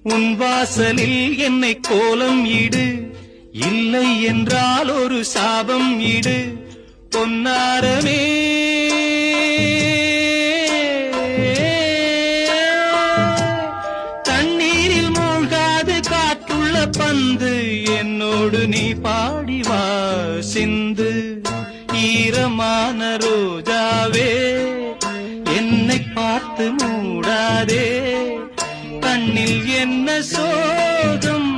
உன் வாசலில் என்னை கோலம் இடு, இல்லை என்றால் ஒரு சாபம் இடு. பொன்னாரமே தண்ணீரில் மூழ்காது காற்றுள்ள பந்து, என்னோடு நீ பாடிவா சிந்து. ஈரமான ரோஜாவே என்னை பார்த்து மூடாதே, கண்ணில் என்ன சோகம்